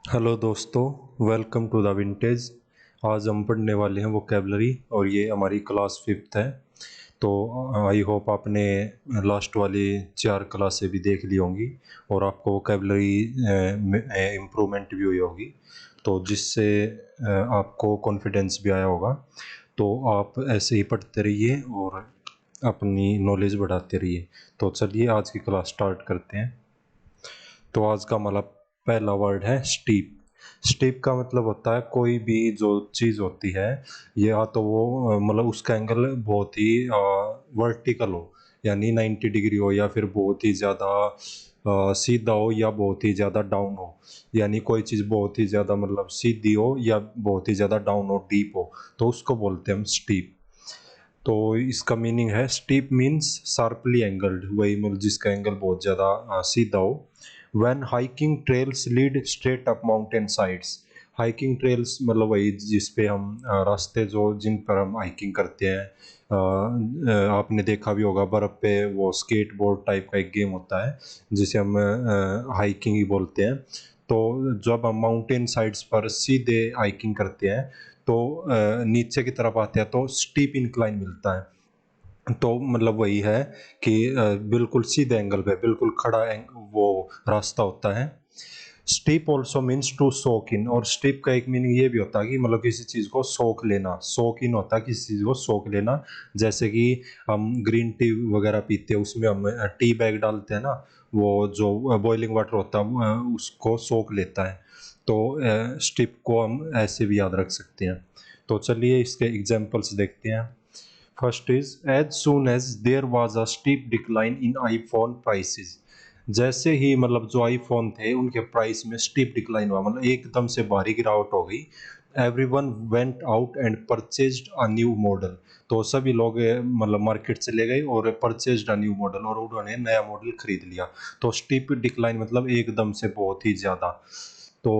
Hello दोस्तों, welcome to the vintage. आज हम पढ़ने वाले हैं वोकेबलरी और ये हमारी क्लास फिफ्थ है। तो आई होप आपने लास्ट वाली 4 क्लासें भी देख ली होंगी और आपको वोकेबलरी इम्प्रूवमेंट भी हुई होगी, तो जिससे आपको कॉन्फिडेंस भी आया होगा। तो आप ऐसे ही पढ़ते रहिए और अपनी नॉलेज बढ़ाते रहिए। तो चलिए आज की क्लास स्टार्ट करते हैं। तो आज का हमारा पहला वर्ड है स्टीप। स्टीप का मतलब होता है कोई भी जो चीज़ होती है, या तो वो मतलब उसका एंगल बहुत ही वर्टिकल हो, यानी 90 डिग्री हो, या फिर बहुत ही ज़्यादा सीधा हो, या बहुत ही ज़्यादा डाउन हो। यानी कोई चीज़ बहुत ही ज़्यादा मतलब सीधी हो या बहुत ही ज़्यादा डाउन हो, डीप हो, तो उसको बोलते हैं हम स्टीप। तो इसका मीनिंग है स्टीप मीन्स शार्पली एंगल्ड, वही मतलब जिसका एंगल बहुत ज़्यादा सीधा हो। When hiking trails lead straight up mountain sides. Hiking trails मतलब वही जिस पे हम रास्ते जो जिन पर हम हाइकिंग करते हैं। आपने देखा भी होगा बर्फ़ पे वो स्केटबोर्ड टाइप का एक गेम होता है जिसे हम हाइकिंग ही बोलते हैं। तो जब हम माउंटेन साइड्स पर सीधे हाइकिंग करते हैं तो नीचे की तरफ आते हैं तो स्टीप इंक्लाइन मिलता है। तो मतलब वही है कि बिल्कुल सीधे एंगल पे बिल्कुल खड़ा वो रास्ता होता है। Steep also means to soak in, और स्टीप का एक मीनिंग ये भी होता है कि मतलब किसी चीज़ को सोख लेना। सोक इन होता है किसी चीज़ को सोख लेना। जैसे कि हम ग्रीन टी वगैरह पीते हैं, उसमें हम टी बैग डालते हैं ना, वो जो बॉइलिंग वाटर होता है वो उसको सोख लेता है। तो स्टीप को हम ऐसे भी याद रख सकते हैं। तो चलिए इसके एग्जांपल्स देखते हैं। First is as soon as there was a steep decline in iPhone prices. जैसे ही मतलब जो आईफोन थे उनके प्राइस में स्टीप डिक्लाइन हुआ, मतलब एकदम से भारी गिरावट हो गई। Everyone went out and purchased a new model. तो सभी लोग मतलब मार्केट चले गए और परचेज्ड अ न्यू मॉडल, और उन्होंने नया मॉडल खरीद लिया। तो स्टीप डिक्लाइन मतलब एकदम से बहुत ही ज़्यादा। तो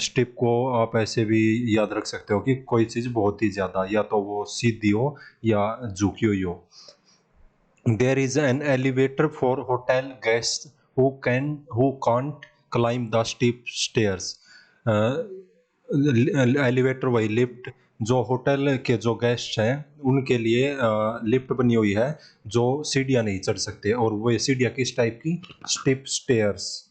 स्टेप को आप ऐसे भी याद रख सकते हो कि कोई चीज़ बहुत ही ज़्यादा या तो वो सीधी हो या झुकी हुई हो। There is an elevator for hotel guest who can't climb the steep stairs. Elevator वही लिफ्ट जो होटल के जो गेस्ट हैं उनके लिए लिफ्ट बनी हुई है जो सीढ़ियाँ नहीं चढ़ सकते, और वो सीढ़ियाँ किस टाइप की? Steep stairs.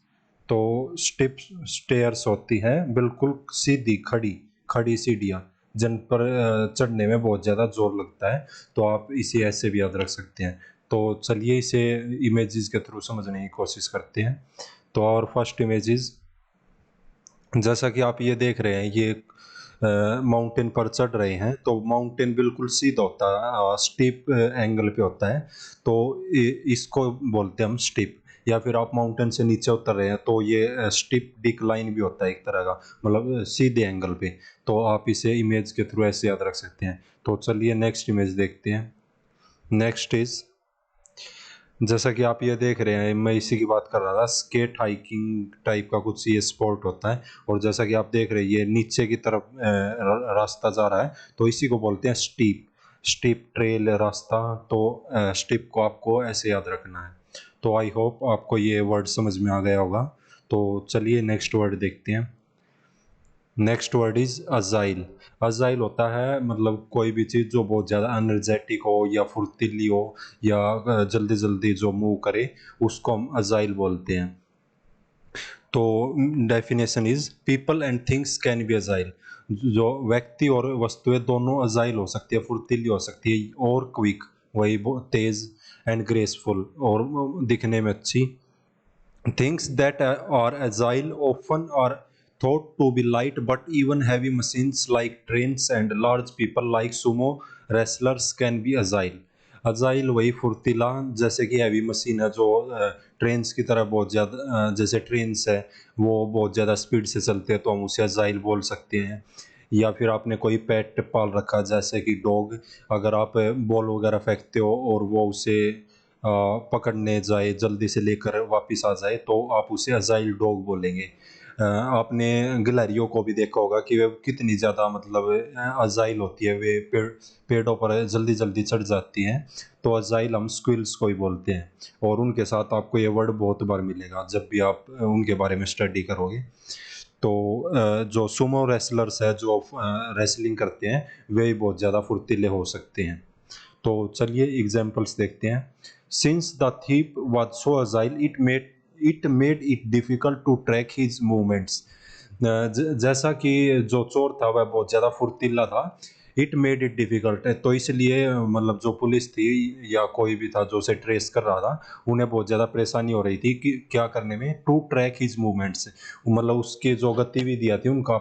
तो स्टेप स्टेयर्स होती हैं बिल्कुल सीधी खड़ी खड़ी सीढ़ियाँ जिन पर चढ़ने में बहुत ज़्यादा जोर लगता है। तो आप इसे ऐसे भी याद रख सकते हैं। तो चलिए इसे इमेजेस के थ्रू समझने की कोशिश करते हैं। तो और फर्स्ट इमेजेस, जैसा कि आप ये देख रहे हैं, ये माउंटेन पर चढ़ रहे हैं। तो माउंटेन बिल्कुल सीधा होता है, स्टीप एंगल पे होता है। तो इसको बोलते हैं हम स्टीप। या फिर आप माउंटेन से नीचे उतर रहे हैं तो ये स्टीप डिक्लाइन भी होता है एक तरह का, मतलब सीधे एंगल पे। तो आप इसे इमेज के थ्रू ऐसे याद रख सकते हैं। तो चलिए नेक्स्ट इमेज देखते हैं। नेक्स्ट इज, जैसा कि आप ये देख रहे हैं, मैं इसी की बात कर रहा था, स्केट हाइकिंग टाइप का कुछ ये स्पोर्ट होता है। और जैसा कि आप देख रहे हैं ये नीचे की तरफ रास्ता जा रहा है, तो इसी को बोलते हैं स्टीप। स्टीप ट्रेल रास्ता। तो स्टीप को आपको ऐसे याद रखना है। तो आई होप आपको ये वर्ड समझ में आ गया होगा। तो चलिए नेक्स्ट वर्ड देखते हैं। Next word is agile. Agile होता है मतलब कोई भी चीज़ जो बहुत ज़्यादा एनर्जेटिक हो या फुर्तीली हो या जल्दी जल्दी जो मूव करे, उसको हम अजाइल बोलते हैं। तो definition is people and things can be agile. जो व्यक्ति और वस्तुएं दोनों अजाइल हो सकती है, फुर्तीली हो सकती है और क्विक, वही तेज, एंड ग्रेसफुल और दिखने में अच्छी। Things that are agile often are thought to be light, but even heavy machines like trains and large people like sumo wrestlers can be agile. Agile वही फुर्तीला, जैसे कि हैवी मशीन है जो ट्रेन्स की तरह बहुत ज़्यादा, जैसे ट्रेन्स है वो बहुत ज़्यादा स्पीड से चलते हैं तो हम उसे अजाइल बोल सकते हैं। या फिर आपने कोई पेट पाल रखा जैसे कि डॉग, अगर आप बॉल वगैरह फेंकते हो और वो उसे पकड़ने जाए, जल्दी से लेकर वापस आ जाए, तो आप उसे अजाइल डॉग बोलेंगे। आपने गिलहरियों को भी देखा होगा कि वे कितनी ज़्यादा मतलब अजाइल होती है, वे पेड़ों पर जल्दी जल्दी चढ़ जाती हैं। तो अजाइल हम स्क्विल्स को ही बोलते हैं, और उनके साथ आपको ये वर्ड बहुत बार मिलेगा जब भी आप उनके बारे में स्टडी करोगे। तो जो सुमो रेसलर्स है जो रेसलिंग करते हैं वे भी बहुत ज़्यादा फुर्तीले हो सकते हैं। तो चलिए एग्जांपल्स देखते हैं। Since the thief was so agile it made it difficult to track his movements. जैसा कि जो चोर था वह बहुत ज़्यादा फुर्तीला था, इट मेड इट डिफिकल्ट है, तो इसलिए मतलब जो पुलिस थी या कोई भी था जो उसे ट्रेस कर रहा था उन्हें बहुत ज़्यादा परेशानी हो रही थी कि क्या करने में, टू ट्रैक हिज मूवमेंट्स, मतलब उसकी जो गतिविधियाँ थी उनका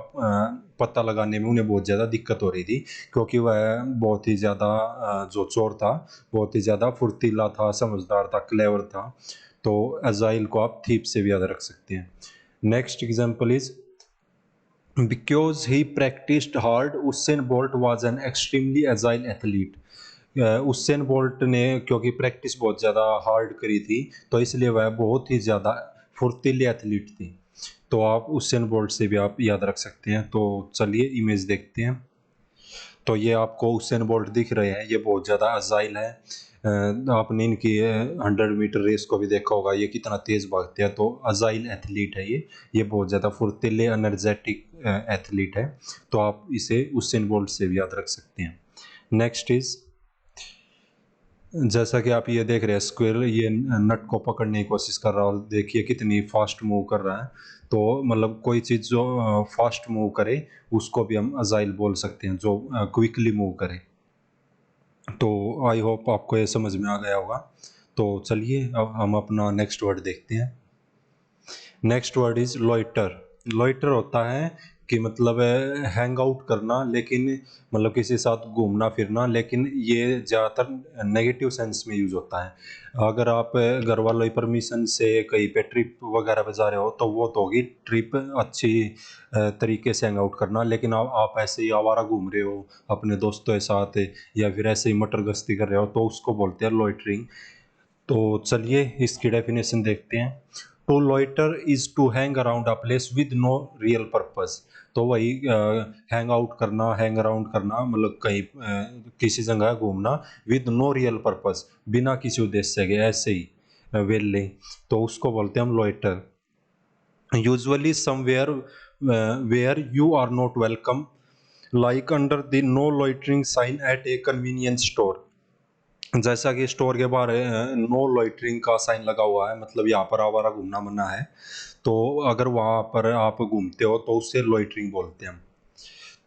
पता लगाने में उन्हें बहुत ज़्यादा दिक्कत हो रही थी, क्योंकि वह बहुत ही ज़्यादा जो चोर था बहुत ही ज़्यादा फुर्तीला था, समझदार था, क्लेवर था। तो अजाइल को आप थीप से भी याद रख सकते हैं। Next example is because he practised hard Usain bolt was an extremely agile athlete. Usain bolt ने क्योंकि प्रैक्टिस बहुत ज़्यादा हार्ड करी थी तो इसलिए वह बहुत ही ज़्यादा फुर्तीली एथलीट थी। तो आप उसेन बोल्ट से भी आप याद रख सकते हैं। तो चलिए इमेज देखते हैं। तो ये आपको उसेन बोल्ट दिख रहे हैं, ये बहुत ज़्यादा अजाइल है। आपने इनकी 100 मीटर रेस को भी देखा होगा, ये कितना तेज़ भागते हैं। तो अजाइल एथलीट है ये बहुत ज़्यादा फुर्तीले एनर्जेटिक एथलीट है। तो आप इसे उसेन बोल्ट से भी याद रख सकते हैं। नेक्स्ट इज, जैसा कि आप ये देख रहे हैं स्क्विरल ये नट को पकड़ने की कोशिश कर रहा है और देखिए कितनी फास्ट मूव कर रहा है। तो मतलब कोई चीज़ जो फास्ट मूव करे उसको भी हम अजाइल बोल सकते हैं, जो क्विकली मूव करे। तो आई होप आपको ये समझ में आ गया होगा। तो चलिए अब हम अपना नेक्स्ट वर्ड देखते हैं। Next word is loiter. Loiter होता है कि मतलब हैंग आउट करना, लेकिन मतलब किसी के साथ घूमना फिरना, लेकिन ये ज़्यादातर नेगेटिव सेंस में यूज़ होता है। अगर आप घर वालों की परमिशन से कहीं पे ट्रिप वगैरह पे जा रहे हो तो वो तो होगी ट्रिप अच्छी तरीके से हैंग आउट करना, लेकिन आप ऐसे ही आवारा घूम रहे हो अपने दोस्तों के साथ या फिर ऐसे ही मटर गश्ती कर रहे हो तो उसको बोलते हैं लॉइटरिंग। तो चलिए इसकी डेफिनेशन देखते हैं। To loiter is to hang around a place with no real purpose. तो वही हैंग आउट करना, हैंग अराउंड करना, मतलब कहीं किसी जगह घूमना विद नो रियल पर्पस, बिना किसी उद्देश्य के ऐसे ही वेले, तो उसको बोलते हैं हम loiter. Usually somewhere where you are not welcome, like under the no loitering sign at a convenience store. जैसा कि स्टोर के बाहर नो लॉइटरिंग का साइन लगा हुआ है, मतलब यहाँ पर आवारा घूमना मना है। तो अगर वहाँ पर आप घूमते हो तो उससे लॉइटरिंग बोलते हैं हम।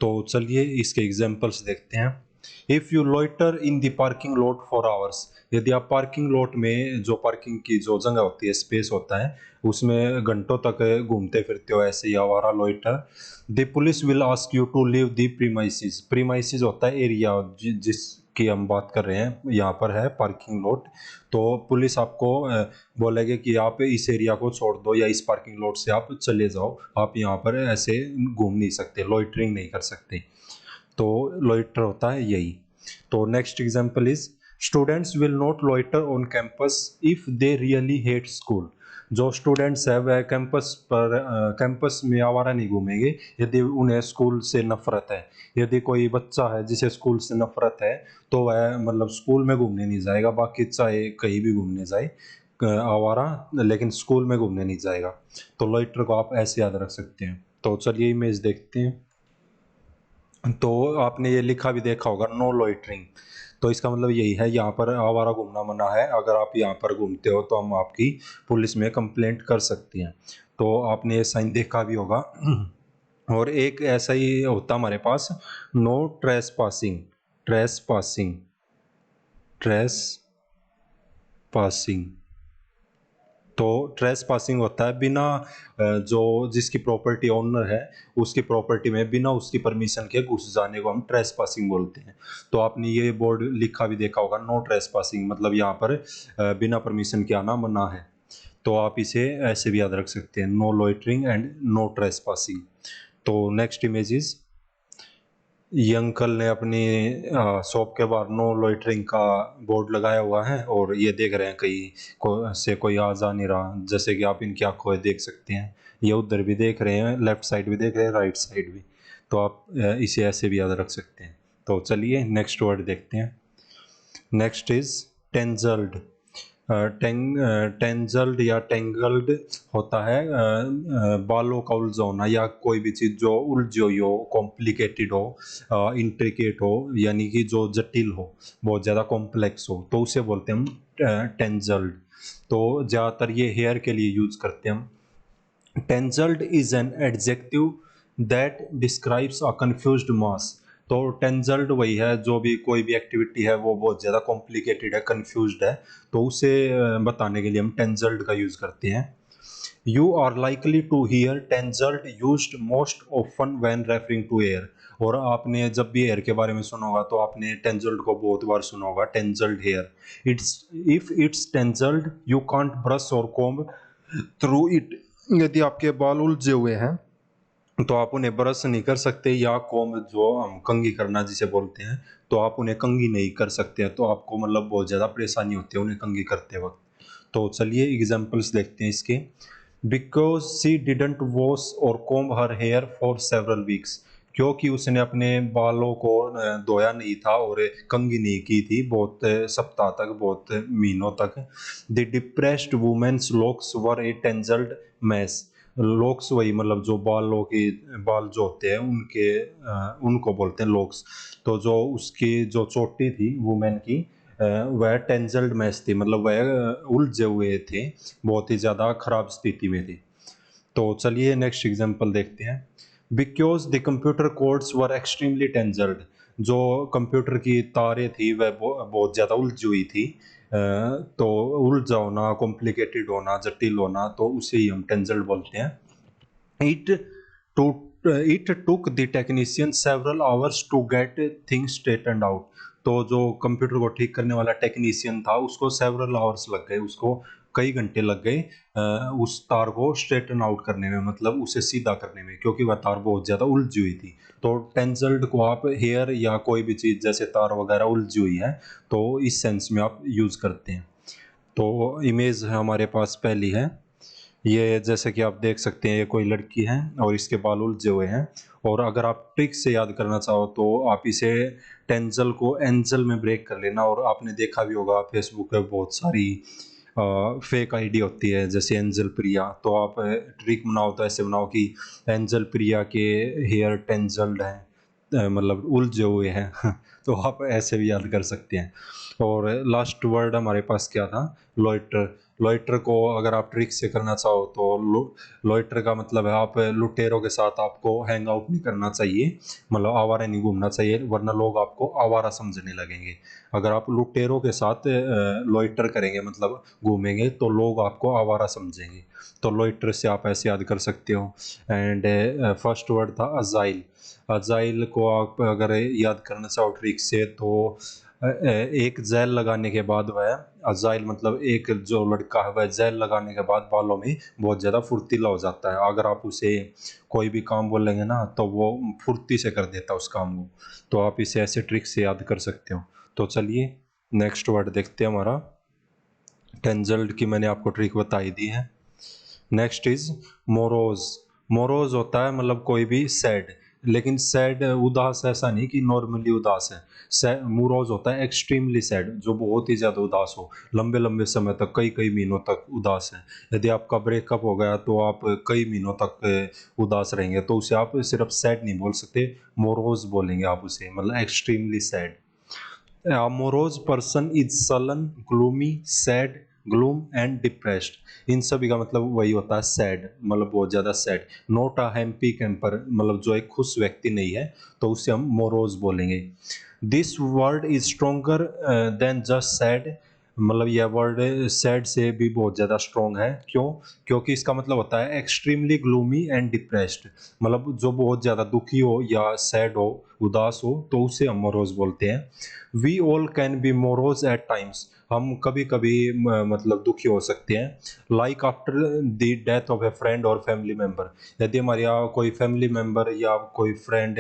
तो चलिए इसके एग्जांपल्स देखते हैं। If you loiter in the parking lot for hours, यदि आप पार्किंग लॉट में जो पार्किंग की जो जगह होती है, स्पेस होता है, उसमें घंटों तक घूमते फिरते हो ऐसे ही आवारा loiter. The police will ask you to leave the premises. Premises होता है एरिया जिसकी हम बात कर रहे हैं, यहाँ पर है पार्किंग लॉट। तो पुलिस आपको बोलेगे कि आप इस एरिया को छोड़ दो या इस पार्किंग लॉट से आप चले जाओ, आप यहाँ पर ऐसे घूम नहीं सकते, लॉइटरिंग नहीं कर सकते। तो लॉइटर होता है यही। तो next example is students will not loiter on campus if they really hate school. जो स्टूडेंट्स है वह कैंपस में आवारा नहीं घूमेंगे यदि उन्हें स्कूल से नफरत है। यदि कोई बच्चा है जिसे स्कूल से नफरत है तो वह मतलब स्कूल में घूमने नहीं जाएगा, बाकी चाहे कहीं भी घूमने जाए आवारा, लेकिन स्कूल में घूमने नहीं जाएगा। तो लॉइटर को आप ऐसे याद रख सकते हैं। तो चलिए इमेज देखते हैं। तो आपने ये लिखा भी देखा होगा नो लॉइटरिंग, तो इसका मतलब यही है यहाँ पर आवारा घूमना मना है। अगर आप यहाँ पर घूमते हो तो हम आपकी पुलिस में कंप्लेंट कर सकते हैं। तो आपने ये साइन देखा भी होगा। और एक ऐसा ही होता हमारे पास, no trespassing. Trespassing, trespassing. तो ट्रेस पासिंग होता है बिना जो जिसकी प्रॉपर्टी ओनर है उसकी प्रॉपर्टी में बिना उसकी परमिशन के घुस जाने को हम ट्रेस पासिंग बोलते हैं। तो आपने ये बोर्ड लिखा भी देखा होगा नो ट्रेस पासिंग, मतलब यहाँ पर बिना परमिशन के आना मना है। तो आप इसे ऐसे भी याद रख सकते हैं, no loitering and no trespassing. तो नेक्स्ट इमेज, ये अंकल ने अपनी शॉप के बाहर नो लोइटरिंग का बोर्ड लगाया हुआ है और ये देख रहे हैं कहीं से कोई आ जा नहीं रहा, जैसे कि आप इनकी आंखों में देख सकते हैं। ये उधर भी देख रहे हैं, लेफ्ट साइड भी देख रहे हैं, राइट साइड भी। तो आप इसे ऐसे भी याद रख सकते हैं। तो चलिए नेक्स्ट वर्ड देखते हैं। Next is टेंजल्ड। टेंजल्ड या टेंगल्ड होता है बालों का उलझा होना या कोई भी चीज़ जो उलझी हुई हो, कॉम्प्लिकेटेड हो, इंट्रिकेट हो, यानी कि जो जटिल हो, बहुत ज़्यादा कॉम्प्लेक्स हो, तो उसे बोलते हैं हम टेंजल्ड। तो ज़्यादातर ये हेयर के लिए यूज करते हैं हम। Tangled is an adjective that describes a confused mass. तो टेंजल्ड वही है, जो भी कोई भी एक्टिविटी है वो बहुत ज़्यादा कॉम्प्लिकेटेड है, कंफ्यूज्ड है, तो उसे बताने के लिए हम टेंजल्ड का यूज़ करते हैं। You are likely to hear tangent used most often when referring to air। और आपने जब भी एयर के बारे में सुना होगा तो आपने टेंजल्ड को बहुत बार सुना होगा, tangled hair. It's if it's tangled you can't brush और कॉम्ब थ्रू इट। यदि आपके बाल उलझे हुए हैं तो आप उन्हें ब्रश नहीं कर सकते, या कॉम्ब जो हम कंघी करना जिसे बोलते हैं, तो आप उन्हें कंघी नहीं कर सकते हैं, तो आपको मतलब बहुत ज़्यादा परेशानी होती है उन्हें कंघी करते वक्त। तो चलिए एग्जांपल्स देखते हैं इसके। बिकॉज सी डिडंट वॉश और comb her here for several weeks. क्योंकि उसने अपने बालों को धोया नहीं था और कंघी नहीं की थी बहुत सप्ताह तक, बहुत महीनों तक। The depressed women's locks were a tangled mess. Locks वही मतलब जो बाल जो होते हैं उनके उनको बोलते हैं लॉक्स। तो जो उसकी जो चोटी थी वुमेन की, वह टेंजल्ड मैस थी, मतलब वह उलझे हुए थे, बहुत ही ज़्यादा खराब स्थिति में थी। तो चलिए नेक्स्ट एग्जांपल देखते हैं। Because the computer codes were extremely tangled. जो कंप्यूटर की तारें थी वह बहुत ज़्यादा उलझी हुई थी। तो उलझा होना, कॉम्प्लिकेटेड होना, जटिल होना, तो उसे ही हम टेंजल्ड बोलते हैं। It to it took the technician several hours to get things straightened out। तो जो कंप्यूटर को ठीक करने वाला टेक्नीशियन था उसको सेवरल आवर्स लग गए, उसको कई घंटे लग गए उस तार को स्ट्रेटन आउट करने में, मतलब उसे सीधा करने में, क्योंकि वह तार बहुत ज़्यादा उलझी हुई थी। तो टेंजल्ड को आप हेयर या कोई भी चीज़ जैसे तार वगैरह उलझी हुई है तो इस सेंस में आप यूज़ करते हैं। तो इमेज है हमारे पास पहली है, ये जैसे कि आप देख सकते हैं ये कोई लड़की है और इसके बाल उलझे हुए हैं। और अगर आप ट्रिक से याद करना चाहो तो आप इसे टेंजल को एंजल में ब्रेक कर लेना। और आपने देखा भी होगा फेसबुक पे बहुत सारी फेक आईडी होती है जैसे एंजल प्रिया। तो आप ट्रिक बनाओ तो ऐसे बनाओ कि एंजल प्रिया के हेयर टेंजल्ड हैं, मतलब उलझे हुए हैं तो आप ऐसे भी याद कर सकते हैं। और लास्ट वर्ड हमारे पास क्या था, लॉइटर। लॉइटर को अगर आप ट्रिक से करना चाहो तो लॉइटर का मतलब है आप लुटेरों के साथ आपको हैंग आउट नहीं करना चाहिए, मतलब आवारा नहीं घूमना चाहिए, वरना लोग आपको आवारा समझने लगेंगे। अगर आप लुटेरों के साथ लॉइटर करेंगे मतलब घूमेंगे तो लोग आपको आवारा समझेंगे। तो लॉइटर से आप ऐसे याद कर सकते हो। एंड फर्स्ट वर्ड था अजाइल। अजाइल को आप अगर याद करना चाहो ट्रिक से तो एक जेल लगाने के बाद वह अजाइल मतलब एक जो लड़का है वह जेल लगाने के बाद बालों में बहुत ज़्यादा फुर्तीला हो जाता है। अगर आप उसे कोई भी काम बोलेंगे ना तो वो फुर्ती से कर देता है उस काम को। तो आप इसे ऐसे ट्रिक से याद कर सकते हो। तो चलिए नेक्स्ट वर्ड देखते हैं हमारा। टेंजल्ड की मैंने आपको ट्रिक बताई दी है। Next is morose. मोरोज होता है मतलब कोई भी सैड, लेकिन सैड उदास ऐसा नहीं कि नॉर्मली उदास है। मोरोज होता है एक्सट्रीमली सैड, जो बहुत ही ज़्यादा उदास हो, लंबे लंबे समय तक, कई कई महीनों तक उदास है। यदि आपका ब्रेकअप हो गया तो आप कई महीनों तक उदास रहेंगे, तो उसे आप सिर्फ सैड नहीं बोल सकते, मोरोज बोलेंगे आप उसे, मतलब extremely sad. A morose person is sullen, gloomy, sad, gloom and depressed। इन सभी का मतलब वही होता है सैड, मतलब बहुत ज़्यादा sad. Not a happy camper, मतलब जो एक खुश व्यक्ति नहीं है, तो उसे हम मोरोज बोलेंगे। This word is stronger then just sad. मतलब यह वर्ड सैड से भी बहुत ज़्यादा स्ट्रॉन्ग है। क्यों? क्योंकि इसका मतलब होता है एक्सट्रीमली ग्लूमी एंड डिप्रेस्ड, मतलब जो बहुत ज़्यादा दुखी हो या सैड हो, उदास हो, तो उसे हम मोरोज बोलते हैं। We all can be morose at times. हम कभी कभी मतलब दुखी हो सकते हैं। Like after the death of a friend और फैमिली मेम्बर। यदि हमारे यहाँ कोई फैमिली मेम्बर या कोई फ्रेंड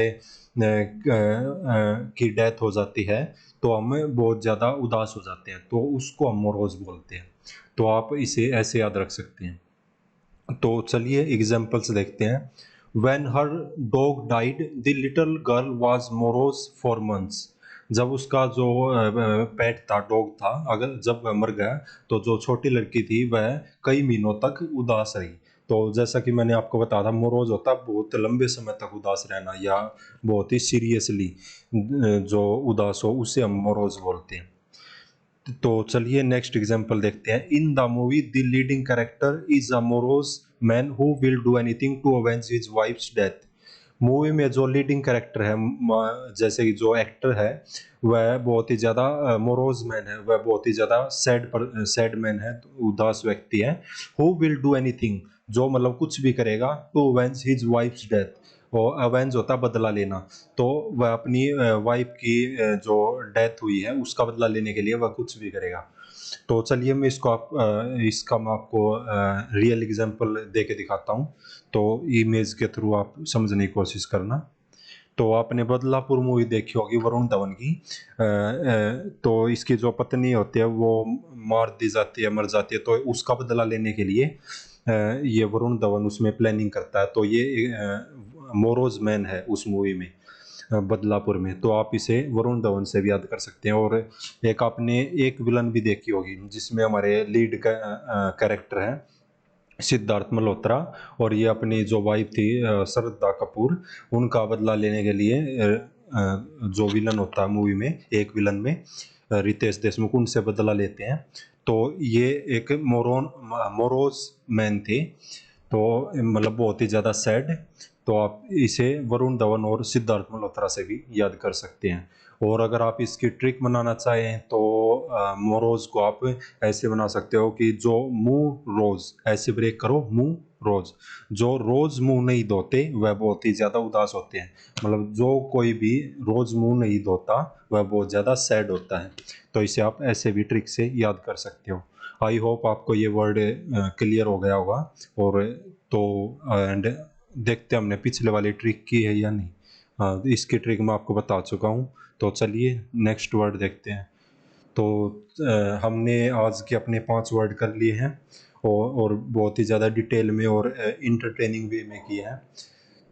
की डेथ हो जाती है तो हम बहुत ज़्यादा उदास हो जाते हैं, तो उसको हम मोरोज बोलते हैं। तो आप इसे ऐसे याद रख सकते हैं। तो चलिए एग्जाम्पल्स देखते हैं। When her dog died, the little girl was morose for months। जब उसका जो पेट था, डॉग था, अगर जब वह मर गया तो जो छोटी लड़की थी वह कई महीनों तक उदास रही। तो जैसा कि मैंने आपको बताया था, मोरोज होता है बहुत लंबे समय तक उदास रहना या बहुत ही सीरियसली जो उदास हो, उसे हम मोरोज बोलते हैं। तो चलिए नेक्स्ट एग्जांपल देखते हैं। In the movie the leading character is a morose man who will do anything to avenge his wife's death. Movie में जो लीडिंग कैरेक्टर है, जैसे कि जो एक्टर है, वह बहुत ही ज़्यादा मोरोज मैन है, वह बहुत ही ज़्यादा सैड मैन है, उदास व्यक्ति है। हु विल डू एनीथिंग, जो मतलब कुछ भी करेगा to avenge his wife's death. और अवेंज होता है बदला लेना, तो वह अपनी वाइफ की जो डेथ हुई है उसका बदला लेने के लिए वह कुछ भी करेगा। तो चलिए मैं इसका मैं आपको रियल एग्जांपल दे के दिखाता हूँ। तो इमेज के थ्रू आप समझने की कोशिश करना। तो आपने बदलापुर मूवी देखी होगी वरुण धवन की। तो इसकी जो पत्नी होती है वो मार दी जाती है, मर जाती है, तो उसका बदला लेने के लिए ये वरुण धवन उसमें प्लानिंग करता है। तो ये मोरोज मैन है उस मूवी में, बदलापुर में। तो आप इसे वरुण धवन से भी याद कर सकते हैं। और एक आपने एक विलन भी देखी होगी जिसमें हमारे लीड का कैरेक्टर है सिद्धार्थ मल्होत्रा, और ये अपनी जो वाइफ थी श्रद्धा कपूर, उनका बदला लेने के लिए जो विलन होता है मूवी में, एक विलन में रितेश देशमुख, उनसे बदला लेते हैं। तो ये एक मोरोज मैन थे, तो मतलब बहुत ही ज़्यादा सैड। तो आप इसे वरुण धवन और सिद्धार्थ मल्होत्रा से भी याद कर सकते हैं। और अगर आप इसकी ट्रिक बनाना चाहें तो मोरोज को आप ऐसे बना सकते हो कि जो मुंह रोज, ऐसे ब्रेक करो, मुंह रोज। जो रोज मुंह नहीं धोते वह बहुत ही ज्यादा उदास होते हैं। मतलब जो कोई भी रोज मुंह नहीं धोता वह बहुत ज्यादा सैड होता है। तो इसे आप ऐसे भी ट्रिक से याद कर सकते हो। आई होप आपको ये वर्ड क्लियर हो गया होगा। और तो एंड देखते हैं हमने पिछले वाली ट्रिक की है या नहीं। हाँ, इसकी ट्रिक मैं आपको बता चुका हूँ। तो चलिए नेक्स्ट वर्ड देखते हैं। तो हमने आज के अपने 5 वर्ड कर लिए हैं, और बहुत ही ज़्यादा डिटेल में और इंटरटेनिंग वे में किए हैं।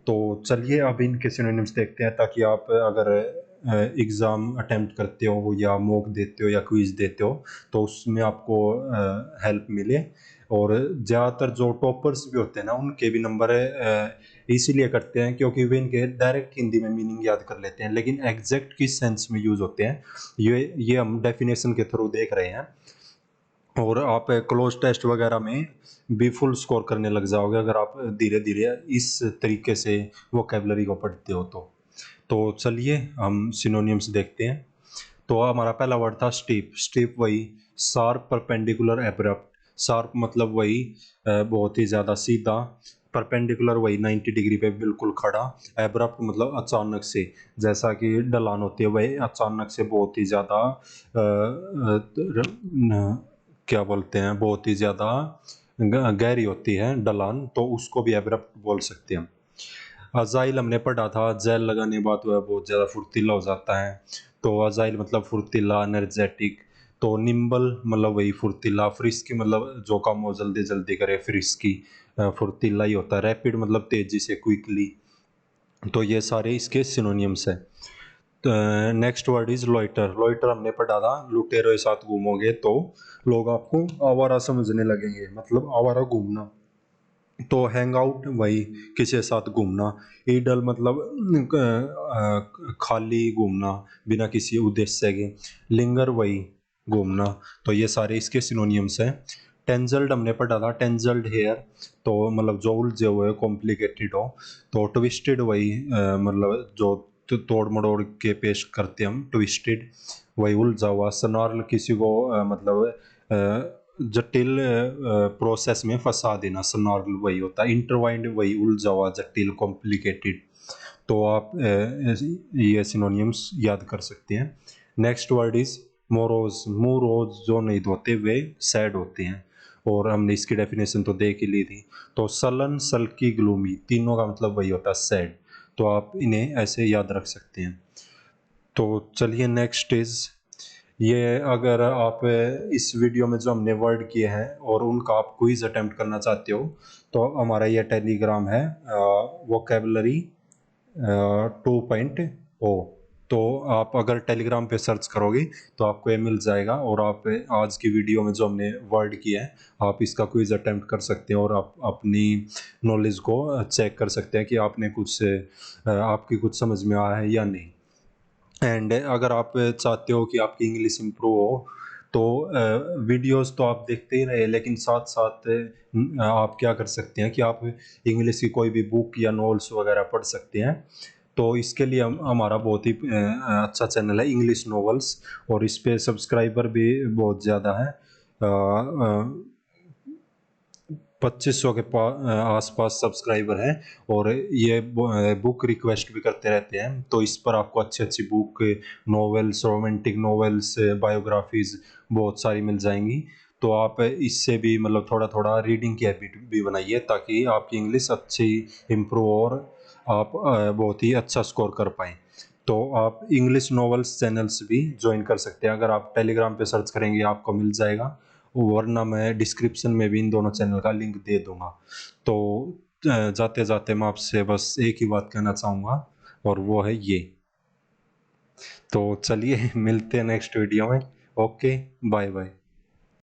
तो चलिए अब इनके सिनोनिम्स देखते हैं, ताकि आप अगर एग्ज़ाम अटेम्प्ट करते हो या मॉक देते हो या क्विज देते हो तो उसमें आपको हेल्प मिले। और ज़्यादातर जो टॉपर्स भी होते हैं ना, उनके भी नंबर इसीलिए करते हैं क्योंकि वे इनके डायरेक्ट हिंदी में मीनिंग याद कर लेते हैं, लेकिन एग्जैक्ट किस सेंस में यूज़ होते हैं ये हम डेफिनेशन के थ्रू देख रहे हैं। और आप क्लोज टेस्ट वगैरह में भी फुल स्कोर करने लग जाओगे अगर आप धीरे धीरे इस तरीके से वोकेबलरी को पढ़ते हो। तो चलिए हम सिनोनिम्स देखते हैं। तो हमारा पहला वर्ड था स्टीप। स्टीप वही शार्प, परपेंडिकुलर, एब्रप्ट। शार्प मतलब वही बहुत ही ज़्यादा सीधा। परपेंडिकुलर वही 90 डिग्री पे बिल्कुल खड़ा। एब्रप्ट मतलब अचानक से, जैसा कि ढलान होती है वही अचानक से बहुत ही ज़्यादा क्या बोलते हैं, बहुत ही ज़्यादा गहरी होती है ढलान, तो उसको भी एब्रप्ट बोल सकते हैं। अजाइल हमने पढ़ा था, जेल लगाने के बाद वह बहुत ज़्यादा फुर्तीला हो जाता है। तो अजाइल मतलब फुर्तीला, एनर्जेटिक। तो निम्बल मतलब वही फुर्तीला। फ्रिस्की मतलब जो काम वो जल्दी जल्दी करे, फ्रिस्की फुर्तीला ही होता है। रैपिड मतलब तेजी से, क्विकली। तो ये सारे इसके सिनोनियम्स हैं। Next word is loiter. Loiter हमने पढ़ा था, लुटेरों के साथ घूमोगे तो लोग आपको आवारा समझने लगेंगे, मतलब आवारा घूमना। तो हैंग आउट वही किसी के साथ घूमना। ईडल मतलब खाली घूमना बिना किसी उद्देश्य के। लिंगर वही घूमना। तो ये सारे इसके सिनोनियम्स हैं। टेंजल्ड हमने पढ़ा था, टेंजल्ड हेयर, तो मतलब जो उलझे हुए, कॉम्प्लिकेटेड हो। तो ट्विस्टेड वही मतलब जो तोड़ मड़ोड़ के पेश करते हम, ट्विस्टेड वही उलझा हुआ। स्नार्ल किसी को मतलब जटिल प्रोसेस में फंसा देना, स्नार्ल वही होता है। इंटरवाइंड वही उलझा हुआ, जटिल, कॉम्प्लिकेटेड। तो आप ये सिनोनियम्स याद कर सकते हैं। Next word is morose. Morose जो नहीं धोते वे सैड होते हैं, और हमने इसकी डेफिनेशन तो देख ही ली थी। तो सलन, सल्की, ग्लूमी, तीनों का मतलब वही होता है सैड। तो आप इन्हें ऐसे याद रख सकते हैं। तो चलिए नेक्स्ट इज ये, अगर आप इस वीडियो में जो हमने वर्ड किए हैं और उनका आप क्विज अटेम्प्ट करना चाहते हो तो हमारा ये टेलीग्राम है वोकेबलरी 2.0। तो आप अगर टेलीग्राम पे सर्च करोगे तो आपको ये मिल जाएगा, और आप आज की वीडियो में जो हमने वर्ड किया है आप इसका क्विज अटेम्प्ट कर सकते हैं और आप अपनी नॉलेज को चेक कर सकते हैं कि आपने कुछ आपकी कुछ समझ में आया है या नहीं। एंड अगर आप चाहते हो कि आपकी इंग्लिश इम्प्रूव हो तो वीडियोस तो आप देखते ही रहे, लेकिन साथ साथ आप क्या कर सकते हैं कि आप इंग्लिश की कोई भी बुक या नॉवेल्स वगैरह पढ़ सकते हैं। तो इसके लिए हमारा बहुत ही अच्छा चैनल है इंग्लिश नॉवेल्स, और इस पे सब्सक्राइबर भी बहुत ज़्यादा है। 2500 के आसपास सब्सक्राइबर हैं, और ये बुक रिक्वेस्ट भी करते रहते हैं। तो इस पर आपको अच्छी अच्छी book, novels, romantic novels, biographies बहुत सारी मिल जाएंगी। तो आप इससे भी मतलब थोड़ा थोड़ा रीडिंग की हैबिट भी बनाइए, ताकि आपकी इंग्लिश अच्छी इम्प्रूव और आप बहुत ही अच्छा स्कोर कर पाएँ। तो आप इंग्लिश नॉवेल्स चैनल्स भी ज्वाइन कर सकते हैं, अगर आप टेलीग्राम पे सर्च करेंगे आपको मिल जाएगा, वरना मैं डिस्क्रिप्शन में भी इन दोनों चैनल का लिंक दे दूंगा। तो जाते जाते मैं आपसे बस एक ही बात कहना चाहूँगा, और वो है ये। तो चलिए मिलते हैं नेक्स्ट वीडियो में। Okay, bye bye.